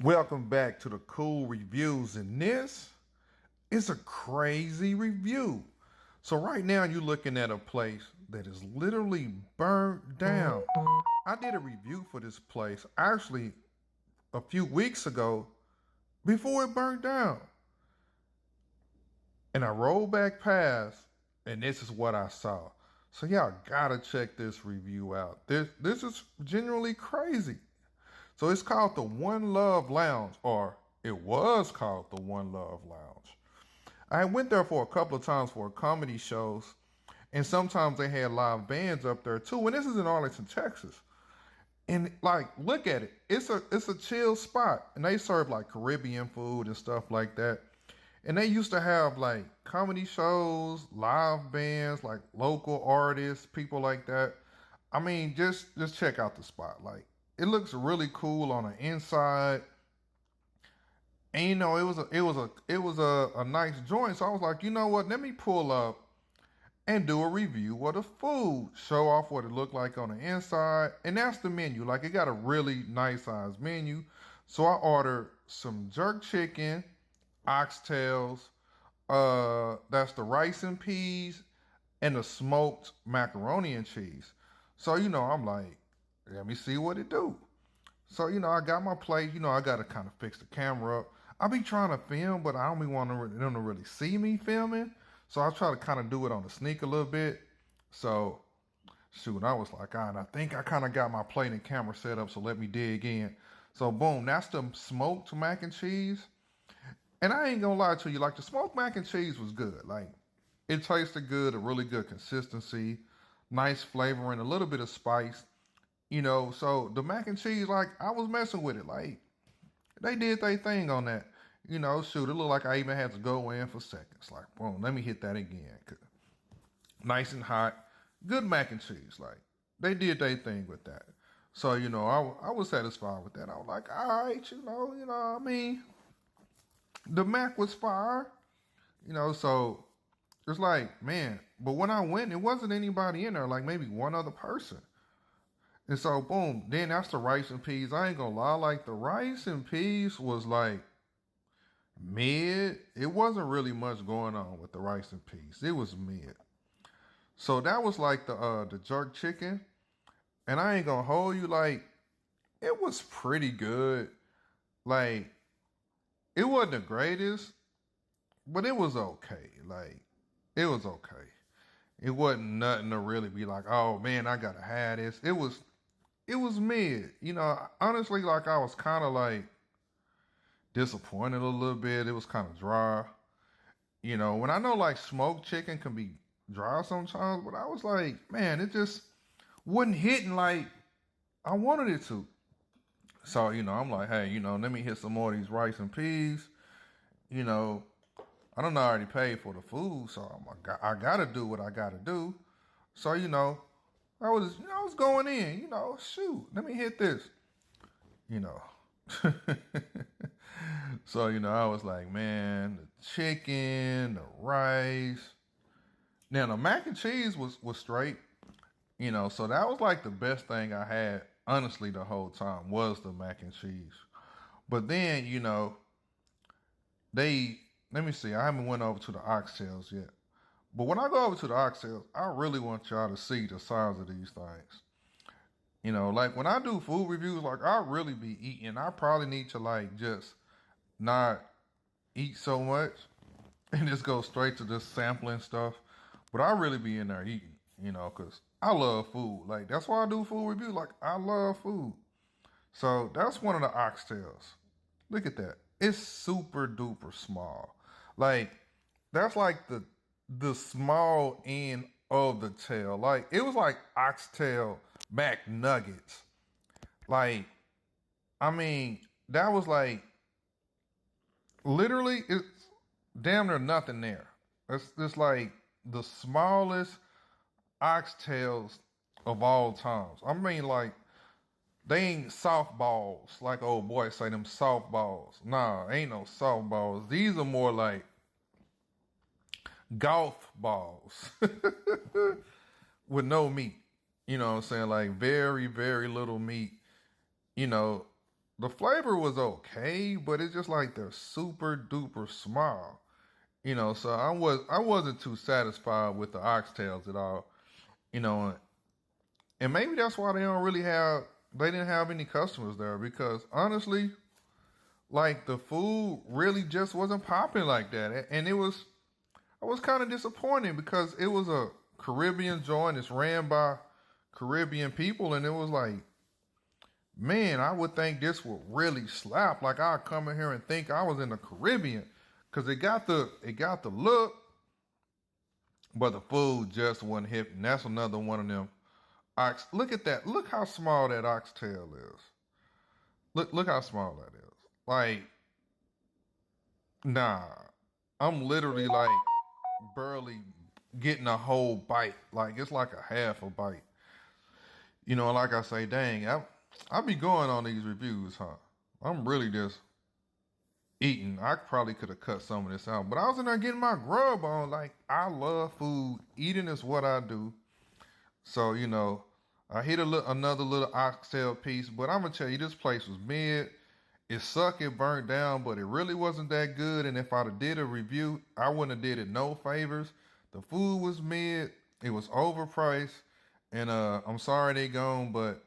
Welcome back to the cool reviews, and this is a crazy review. So right now you're looking at a place that is literally burnt down. I did a review for this place actually a few weeks ago before it burnt down. And I rolled back past and this is what I saw. So y'all gotta check this review out. This is genuinely crazy. So it's called the One Love Lounge, or it was called the One Love Lounge. I went there for a couple of times for comedy shows, and sometimes they had live bands up there too. And this is in Arlington, Texas. And like, look at it. It's a chill spot, and they serve like Caribbean food and stuff like that. And they used to have like comedy shows, live bands, like local artists, people like that. I mean, just check out the spot. Like, it looks really cool on the inside. And it was a nice joint. So I was like, you know what? Let me pull up and do a review of the food. Show off what it looked like on the inside. And that's the menu. Like, it got a really nice size menu. So I ordered some jerk chicken, oxtails, that's the rice and peas, and the smoked macaroni and cheese. So, I'm like, let me see what it do. So, I got my plate. I got to kind of fix the camera up. I be trying to film, but I don't be want them to really see me filming. So I try to kind of do it on the sneak a little bit. So, shoot, I was like, and I think I kind of got my plate and camera set up, so let me dig in. So, boom, that's the smoked mac and cheese. And I ain't gonna lie to you, like, the smoked mac and cheese was good. Like, it tasted good, a really good consistency, nice flavoring, a little bit of spice. So the mac and cheese, like, I was messing with it. Like, they did their thing on that. Shoot, it looked like I even had to go in for seconds. Like, boom, let me hit that again. Nice and hot, good mac and cheese. Like, they did their thing with that. So, I was satisfied with that. I was like, all right, I mean, the mac was fire, so it's like, man, but when I went, it wasn't anybody in there, like maybe one other person. And so, boom, then that's the rice and peas. I ain't gonna lie, like, the rice and peas was like mid. It wasn't really much going on with the rice and peas. It was mid. So that was like the jerk chicken. And I ain't gonna hold you, like, it was pretty good. Like, it wasn't the greatest, but it was okay. Like, it was okay. It wasn't nothing to really be like, oh man, I gotta have this. It was mid. Honestly, like, I was kind of like disappointed a little bit. It was kind of dry. When I know like smoked chicken can be dry sometimes, but I was like, man, it just wasn't hitting like I wanted it to. So, I'm like, hey, let me hit some more of these rice and peas. You know, I don't know, I already paid for the food, so I gotta do what I gotta do. So, I was going in, shoot, let me hit this, you know. So, I was like, man, the chicken, the rice. Now the mac and cheese was straight, so that was like the best thing I had, honestly, the whole time was the mac and cheese. But then, they let me see, I haven't went over to the oxtails yet. But when I go over to the oxtails, I really want y'all to see the size of these things. Like, when I do food reviews, like, I really be eating. I probably need to like just not eat so much and just go straight to just sampling stuff. But I really be in there eating, because I love food. Like, that's why I do food reviews. Like, I love food. So that's one of the oxtails. Look at that. It's super duper small. Like, that's like the small end of the tail. Like, it was like oxtail mac nuggets. Like, I mean, that was like literally, it's damn near nothing there. It's just like the smallest oxtails of all times. I mean, like, they ain't softballs like old boys say, them softballs. Nah, ain't no softballs. These are more like golf balls with no meat. You know what I'm saying? Like, very, very little meat. You know, the flavor was okay, but it's just like they're super duper small. So I wasn't too satisfied with the oxtails at all. You know, and maybe that's why they didn't have any customers there because honestly, like the food really just wasn't popping like that, and I was kind of disappointed because it was a Caribbean joint. It's ran by Caribbean people, and it was like, man, I would think this would really slap. Like I'd come in here and think I was in the Caribbean because it got the look, but the food just wasn't hip. And that's another one of them ox. Look at that. Look how small that oxtail is. Look how small that is. Like, nah, I'm literally like barely getting a whole bite. Like it's like a half a bite. Like I say, dang, I be going on these reviews, huh? I'm really just eating. I probably could have cut some of this out, but I was in there getting my grub on. Like I love food. Eating is what I do. So I hit another little oxtail piece, but I'm gonna tell you, this place was mid. It sucked. It burnt down, but it really wasn't that good. And if I'd have did a review, I wouldn't have did it no favors. The food was mid. It was overpriced, and I'm sorry they gone, but